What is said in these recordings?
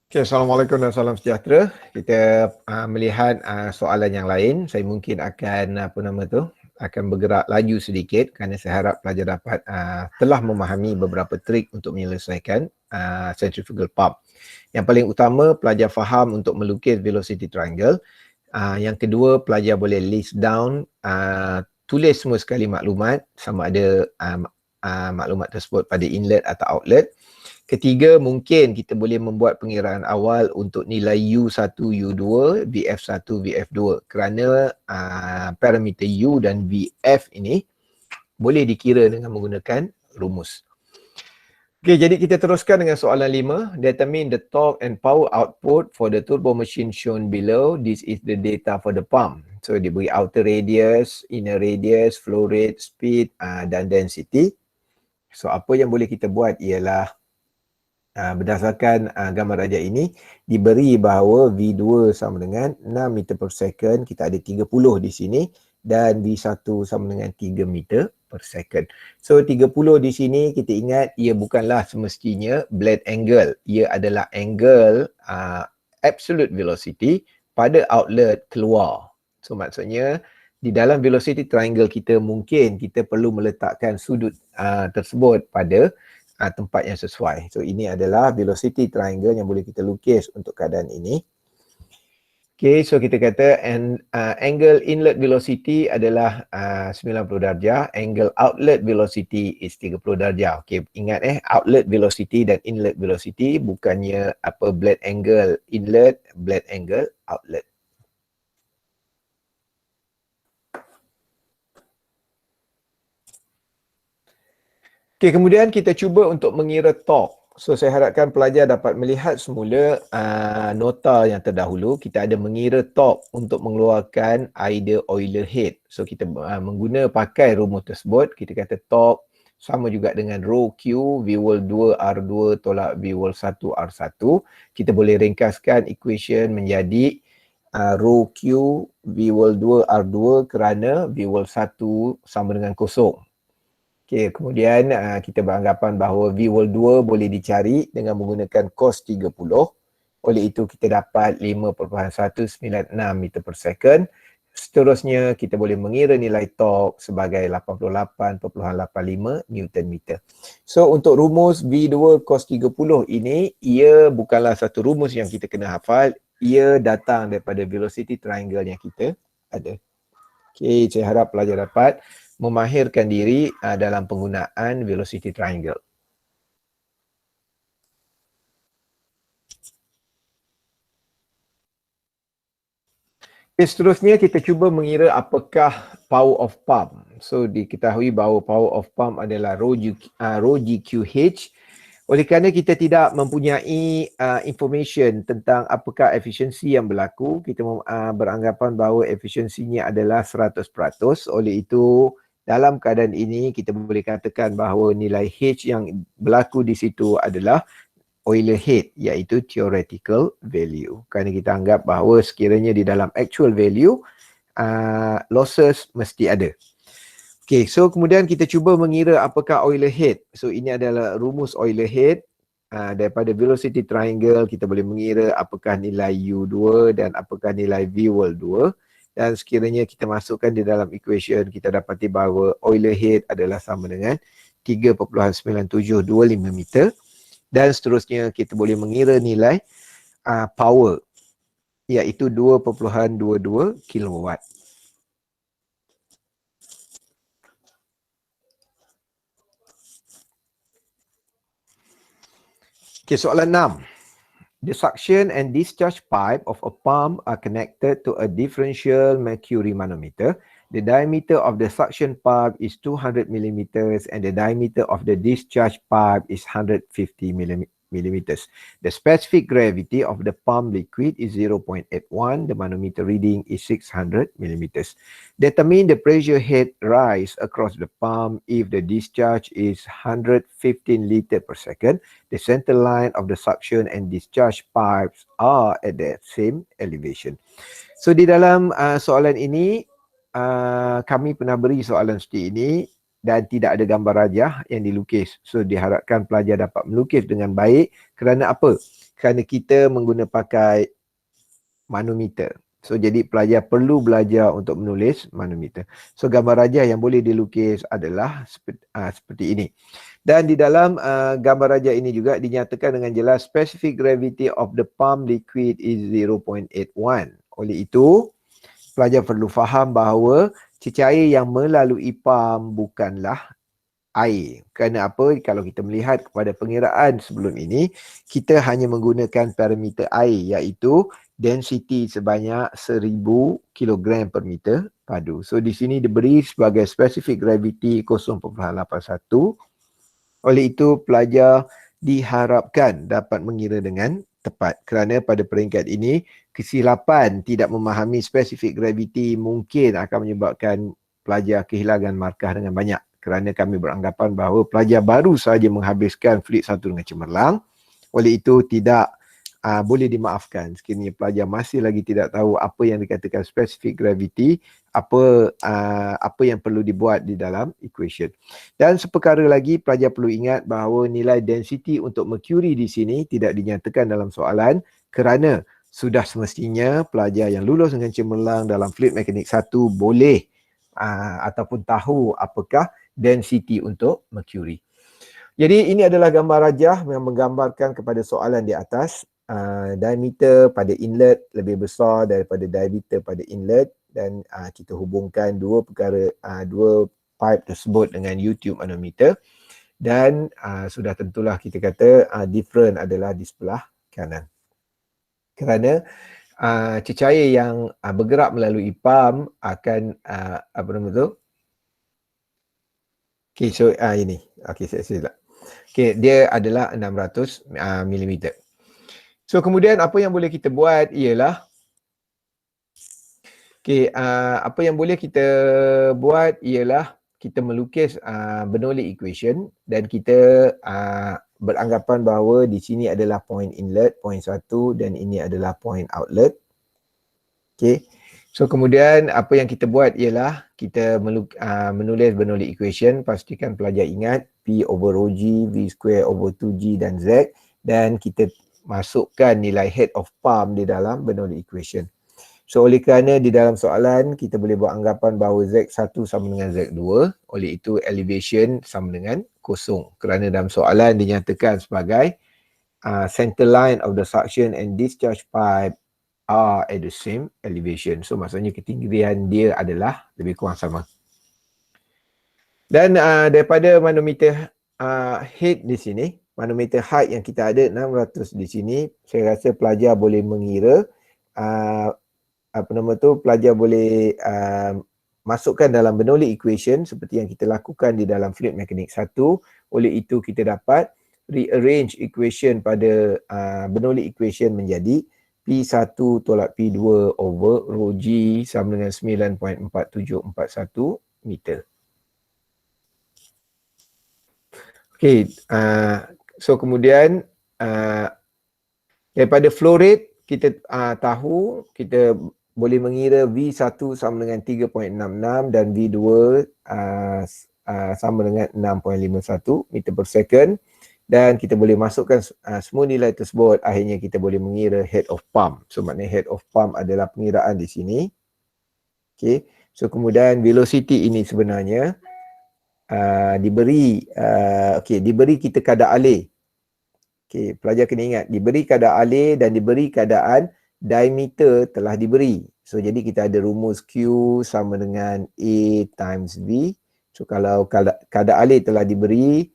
Okay, Assalamualaikum dan salam sejahtera. Kita melihat soalan yang lain. Saya mungkin akan akan bergerak laju sedikit kerana saya harap pelajar dapat telah memahami beberapa trik untuk menyelesaikan centrifugal pump. Yang paling utama, pelajar faham untuk melukis velocity triangle. Yang kedua, pelajar boleh list down, tulis semua sekali maklumat sama ada maklumat tersebut pada inlet atau outlet. Ketiga, mungkin kita boleh membuat pengiraan awal untuk nilai U1, U2, VF1, VF2 kerana parameter U dan VF ini boleh dikira dengan menggunakan rumus. Okey, jadi kita teruskan dengan soalan 5. Determine the torque and power output for the turbo machine shown below. This is the data for the pump. So, diberi outer radius, inner radius, flow rate, speed dan density. So, apa yang boleh kita buat ialah berdasarkan gambar rajah ini diberi bahawa V2 sama dengan 6 meter per second, kita ada 30 di sini, dan V1 sama dengan 3 meter per second. So 30 di sini kita ingat ia bukanlah semestinya blade angle, ia adalah angle absolute velocity pada outlet keluar. So maksudnya di dalam velocity triangle kita mungkin kita perlu meletakkan sudut tersebut pada tempat yang sesuai. So ini adalah velocity triangle yang boleh kita lukis untuk keadaan ini. Okay, so kita kata angle inlet velocity adalah 90 darjah, angle outlet velocity is 30 darjah. Okay, ingat outlet velocity dan inlet velocity bukannya blade angle inlet, blade angle outlet. Okay, kemudian kita cuba untuk mengira torque. So, saya harapkan pelajar dapat melihat semula nota yang terdahulu. Kita ada mengira torque untuk mengeluarkan idea Euler head. So, kita pakai rumus tersebut. Kita kata torque sama juga dengan rho Q, V wall 2 R2 tolak V wall 1 R1. Kita boleh ringkaskan equation menjadi rho Q, V wall 2 R2 kerana V wall 1 sama dengan kosong. Okay, kemudian kita beranggapan bahawa V wall 2 boleh dicari dengan menggunakan cos 30. Oleh itu kita dapat 5.196 meter per second. Seterusnya kita boleh mengira nilai torque sebagai 88.85 Newton meter. So untuk rumus V2 cos 30 ini, ia bukanlah satu rumus yang kita kena hafal. Ia datang daripada velocity triangle yang kita ada. Okay, saya harap pelajar dapat memahirkan diri dalam penggunaan velocity triangle. Okay, seterusnya kita cuba mengira apakah power of pump. So diketahui bahawa power of pump adalah rho GQH. Oleh kerana kita tidak mempunyai information tentang apakah efisiensi yang berlaku, kita beranggapan bahawa efisiensinya adalah 100%. Oleh itu dalam keadaan ini kita boleh katakan bahawa nilai H yang berlaku di situ adalah Euler head, iaitu theoretical value. Kerana kita anggap bahawa sekiranya di dalam actual value losses mesti ada. Okay, so kemudian kita cuba mengira apakah Euler head. So ini adalah rumus Euler head. Daripada velocity triangle kita boleh mengira apakah nilai U2 dan apakah nilai V wall 2. Dan sekiranya kita masukkan di dalam equation, kita dapati bahawa Euler head adalah sama dengan 3.9725 meter. Dan seterusnya kita boleh mengira nilai power, iaitu 2.22 kilowatt. Okay, soalan 6. The suction and discharge pipe of a pump are connected to a differential mercury manometer. The diameter of the suction pipe is 200 millimeters and the diameter of the discharge pipe is 150 millimeters. The specific gravity of the pump liquid is 0.81. The manometer reading is 600 millimeters. Determine the pressure head rise across the pump if the discharge is 115 liter per second. The center line of the suction and discharge pipes are at the same elevation. So di dalam soalan ini, kami pernah beri soalan seperti ini dan tidak ada gambar rajah yang dilukis. So diharapkan pelajar dapat melukis dengan baik kerana apa? kerana kita mengguna pakai manometer. So jadi pelajar perlu belajar untuk menulis manometer. So gambar rajah yang boleh dilukis adalah seperti ini. Dan di dalam gambar rajah ini juga dinyatakan dengan jelas specific gravity of the pump liquid is 0.81. Oleh itu, pelajar perlu faham bahawa cecair yang melalui pump bukanlah air. Kerana apa? Kalau kita melihat kepada pengiraan sebelum ini, kita hanya menggunakan parameter air, iaitu density sebanyak 1000 kg per meter padu. So di sini diberi sebagai specific gravity 0.81. Oleh itu pelajar diharapkan dapat mengira dengan tepat, kerana pada peringkat ini kesilapan tidak memahami spesifik gravity mungkin akan menyebabkan pelajar kehilangan markah dengan banyak, kerana kami beranggapan bahawa pelajar baru sahaja menghabiskan fluid 1 dengan cemerlang. Oleh itu tidak boleh dimaafkan sekiranya pelajar masih lagi tidak tahu apa yang dikatakan spesifik gravity, apa yang perlu dibuat di dalam equation. Dan seperkara lagi, pelajar perlu ingat bahawa nilai density untuk mercury di sini tidak dinyatakan dalam soalan, kerana sudah semestinya pelajar yang lulus dengan cemerlang dalam fluid mekanik 1 boleh ataupun tahu apakah density untuk mercury. Jadi ini adalah gambar rajah yang menggambarkan kepada soalan di atas. Diameter pada inlet lebih besar daripada diameter pada inlet, dan kita hubungkan dua pipe tersebut dengan U-tube manometer, dan sudah tentulah kita kata different adalah di sebelah kanan. Kerana cecair yang bergerak melalui pump akan apa nama tu? Okay, so ini. Okay, saya silap. Okay, dia adalah 600 mm. So kemudian apa yang boleh kita buat ialah apa yang boleh kita buat ialah kita melukis Bernoulli equation, dan kita beranggapan bahawa di sini adalah point inlet, point 1, dan ini adalah point outlet. Okay. So kemudian apa yang kita buat ialah kita menulis Bernoulli equation. Pastikan pelajar ingat P over rho G, V square over 2G dan Z, dan kita masukkan nilai head of pump di dalam Bernoulli equation. So oleh kerana di dalam soalan kita boleh buat anggapan bahawa Z1 sama dengan Z2, oleh itu elevation sama dengan kosong. Kerana dalam soalan dinyatakan sebagai center line of the suction and discharge pipe are at the same elevation. So maksudnya ketinggian dia adalah lebih kurang sama. Dan daripada manometer head di sini, manometer height yang kita ada 600 di sini, saya rasa pelajar boleh mengira pelajar boleh masukkan dalam Bernoulli equation seperti yang kita lakukan di dalam fluid mekanik 1. Oleh itu kita dapat rearrange equation pada Bernoulli equation menjadi P1 tolak P2 over rho G sama dengan 9.4741 meter. Okey, so kemudian daripada flow rate kita tahu kita boleh mengira V1 sama dengan 3.66 dan V2 sama dengan 6.51 meter per second, dan kita boleh masukkan semua nilai tersebut, akhirnya kita boleh mengira head of pump. So maknanya head of pump adalah pengiraan di sini. Okay. So kemudian velocity ini sebenarnya diberi kita kadar alih. Okay, pelajar kena ingat diberi kadar alih dan diberi keadaan diameter telah diberi. So jadi kita ada rumus Q sama dengan A times V. So kalau kadar alih telah diberi,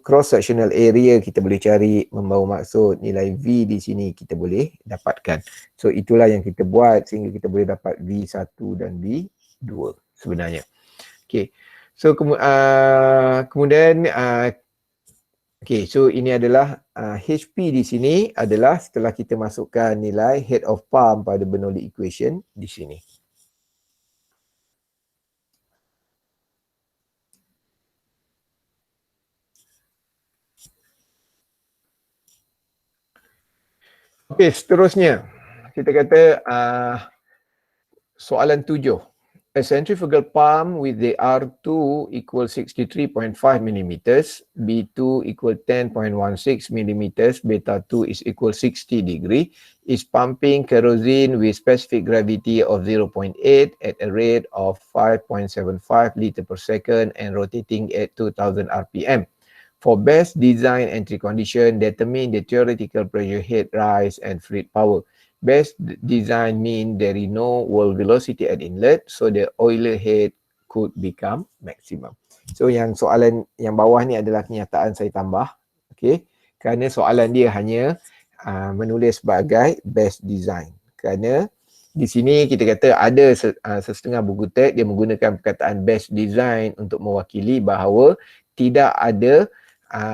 cross sectional area kita boleh cari, membawa maksud nilai V di sini kita boleh dapatkan. So itulah yang kita buat sehingga kita boleh dapat V1 dan V2 sebenarnya. Okay. So kemudian okay, so ini adalah HP di sini adalah setelah kita masukkan nilai head of pump pada Bernoulli equation di sini. Okey, seterusnya kita kata soalan 7. A centrifugal pump with the R2 equals 63.5 millimeters, B2 equal 10.16 millimeters, beta 2 is equal 60 degree, is pumping kerosene with specific gravity of 0.8 at a rate of 5.75 liter per second and rotating at 2000 RPM. For best design entry condition, determine the theoretical pressure head rise and fluid power. Best design mean there is no wall velocity at inlet, so the oiler head could become maximum. So yang soalan yang bawah ni adalah kenyataan saya tambah. Okay. Kerana soalan dia hanya menulis sebagai best design. Kerana di sini kita kata ada setengah buku teks dia menggunakan perkataan best design untuk mewakili bahawa tidak ada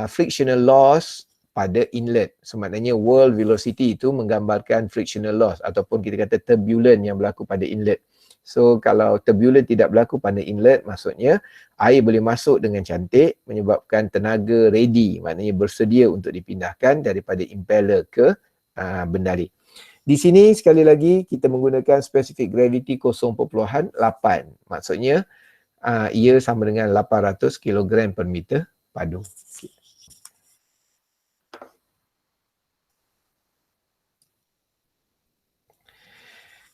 frictional loss pada inlet. So maknanya wall velocity itu menggambarkan frictional loss ataupun kita kata turbulent yang berlaku pada inlet. So kalau turbulent tidak berlaku pada inlet, maksudnya air boleh masuk dengan cantik menyebabkan tenaga ready, maknanya bersedia untuk dipindahkan daripada impeller ke bendali. Di sini sekali lagi kita menggunakan specific gravity 0.8. Maksudnya ia sama dengan 800 kg per meter padu.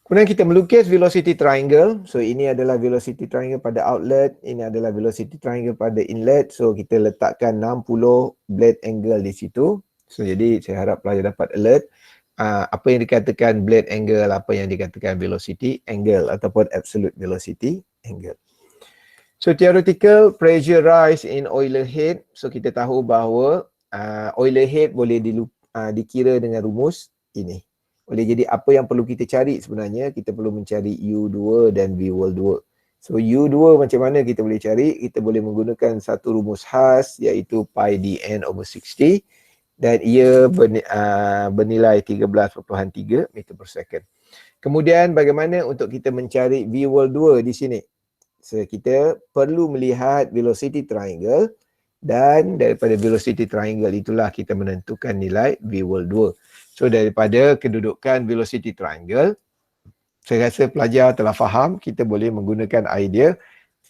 Kemudian kita melukis velocity triangle. So ini adalah velocity triangle pada outlet, ini adalah velocity triangle pada inlet. So kita letakkan 60 blade angle di situ. So jadi saya harap pelajar dapat alert. Apa yang dikatakan blade angle, apa yang dikatakan velocity angle ataupun absolute velocity angle. So theoretical pressure rise in oiler head. So kita tahu bahawa oiler head boleh dikira dengan rumus ini. Boleh jadi apa yang perlu kita cari sebenarnya, kita perlu mencari U2 dan V-wall 2. So U2 macam mana kita boleh cari? Kita boleh menggunakan satu rumus khas iaitu pi dn over 60 dan ia bernilai 13.3 meter per second. Kemudian bagaimana untuk kita mencari V-wall 2 di sini? So kita perlu melihat velocity triangle dan daripada velocity triangle itulah kita menentukan nilai V-wall 2. So daripada kedudukan velocity triangle, saya rasa pelajar telah faham kita boleh menggunakan idea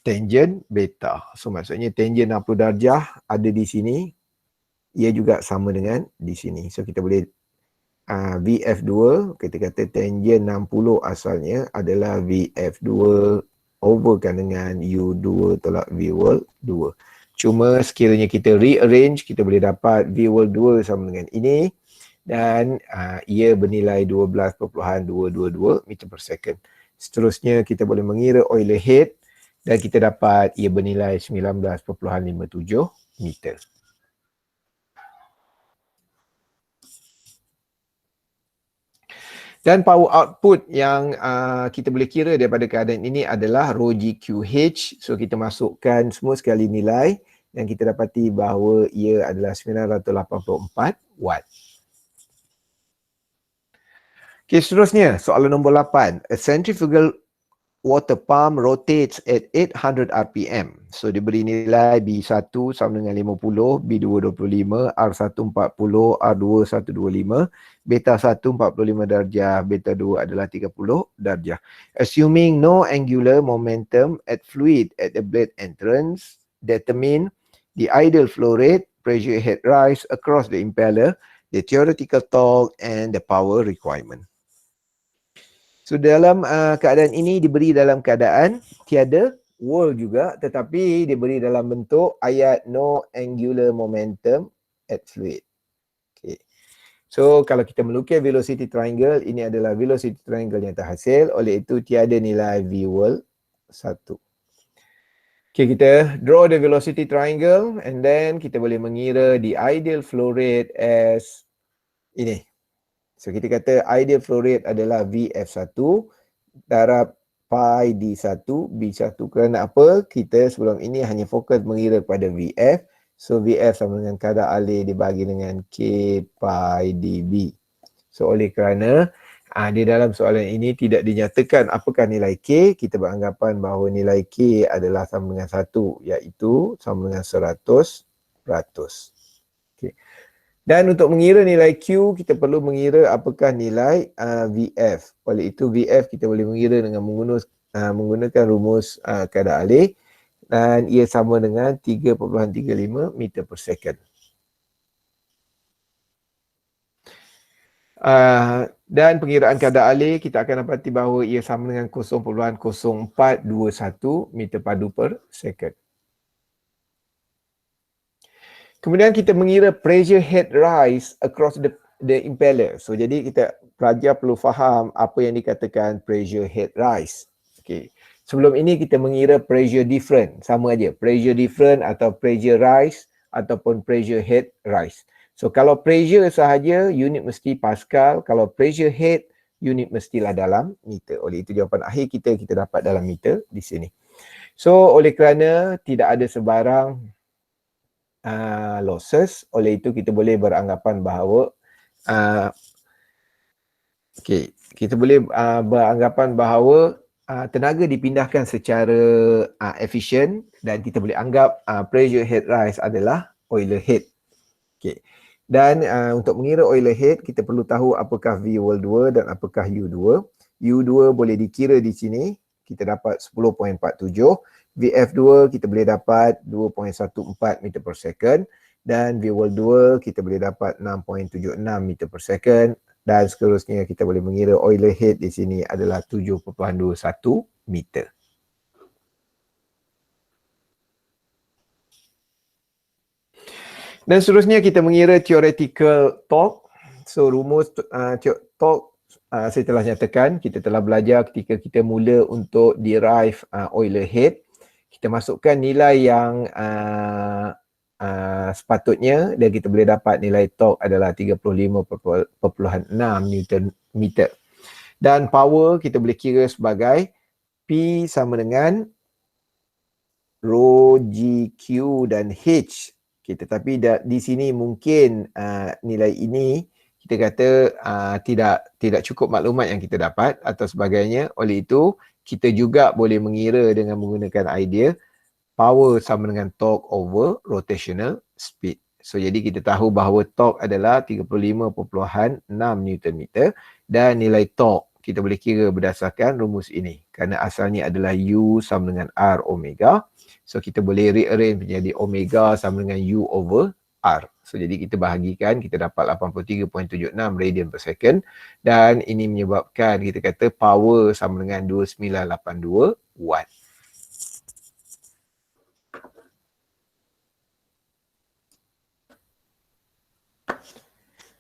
tangent beta. So maksudnya tangent 60 darjah ada di sini, ia juga sama dengan di sini. So kita boleh VF2, kita kata tangent 60 asalnya adalah VF2 overkan dengan U2 tolak V-wall 2. Cuma sekiranya kita rearrange, kita boleh dapat V-wall 2 sama dengan ini. Dan ia bernilai 12.222 meter per second. Seterusnya kita boleh mengira oiler head dan kita dapat ia bernilai 19.57 meter. Dan power output yang kita boleh kira daripada keadaan ini adalah rho GQH. So kita masukkan semua sekali nilai dan kita dapati bahawa ia adalah 984 watt. Okay, seterusnya soalan nombor 8. A centrifugal water pump rotates at 800 RPM. So diberi nilai B1 sama dengan 50, B2 25, R1 40, R2 125, beta 1 45 darjah, beta 2 adalah 30 darjah. Assuming no angular momentum at fluid at the blade entrance, determine the ideal flow rate, pressure head rise across the impeller, the theoretical torque and the power requirement. So dalam keadaan ini diberi dalam keadaan tiada wall juga, tetapi diberi dalam bentuk ayat no angular momentum at fluid. Okay. So kalau kita melukis velocity triangle, ini adalah velocity triangle yang terhasil, oleh itu tiada nilai V-wall 1. Okay, kita draw the velocity triangle and then kita boleh mengira the ideal flow rate as ini. So kita kata ideal flow rate adalah VF1 darab pi D1 B1. Kerana apa? Kita sebelum ini hanya fokus mengira kepada VF. So VF sama dengan kadar alih dibagi dengan K pi dB. So oleh kerana di dalam soalan ini tidak dinyatakan apakah nilai K, kita beranggapan bahawa nilai K adalah sama dengan 1, iaitu sama dengan 100%. Okay. Dan untuk mengira nilai Q, kita perlu mengira apakah nilai VF. Oleh itu VF kita boleh mengira dengan menggunakan rumus keadaan alih dan ia sama dengan 3.35 meter per second. Dan pengiraan keadaan alih kita akan dapati bahawa ia sama dengan 0.0421 meter padu per second. Kemudian kita mengira pressure head rise across the impeller. So jadi kita pelajar perlu faham apa yang dikatakan pressure head rise. Okay. Sebelum ini kita mengira pressure different, sama aja. Pressure different atau pressure rise ataupun pressure head rise. So kalau pressure sahaja unit mesti Pascal, kalau pressure head unit mestilah dalam meter. Oleh itu jawapan akhir kita dapat dalam meter di sini. So oleh kerana tidak ada sebarang losses, oleh itu kita boleh beranggapan bahawa kita boleh beranggapan bahawa tenaga dipindahkan secara efisien dan kita boleh anggap pressure head rise adalah Euler head. Okay. Dan untuk mengira Euler head kita perlu tahu apakah V-wall 2 dan apakah U2. U2 boleh dikira di sini, kita dapat 10.47. VF2 kita boleh dapat 2.14 meter per second dan V-wall 2 kita boleh dapat 6.76 meter per second dan seterusnya kita boleh mengira Euler head di sini adalah 7.21 meter. Dan seterusnya kita mengira theoretical torque. So rumus torque saya telah nyatakan, kita telah belajar ketika kita mula untuk derive Euler head. Kita masukkan nilai yang sepatutnya dan kita boleh dapat nilai torque adalah 35.6 Newton meter. Dan power kita boleh kira sebagai P sama dengan rho GQ dan H. Tetapi di sini mungkin nilai ini kita kata tidak cukup maklumat yang kita dapat atau sebagainya. Oleh itu kita juga boleh mengira dengan menggunakan idea power sama dengan torque over rotational speed. So jadi kita tahu bahawa torque adalah 35.6 Newton meter dan nilai torque kita boleh kira berdasarkan rumus ini kerana asalnya adalah U sama dengan R omega. So kita boleh rearrange menjadi omega sama dengan U over R. So jadi kita bahagikan, kita dapat 83.76 radian per second dan ini menyebabkan kita kata power sama dengan 2982 watt.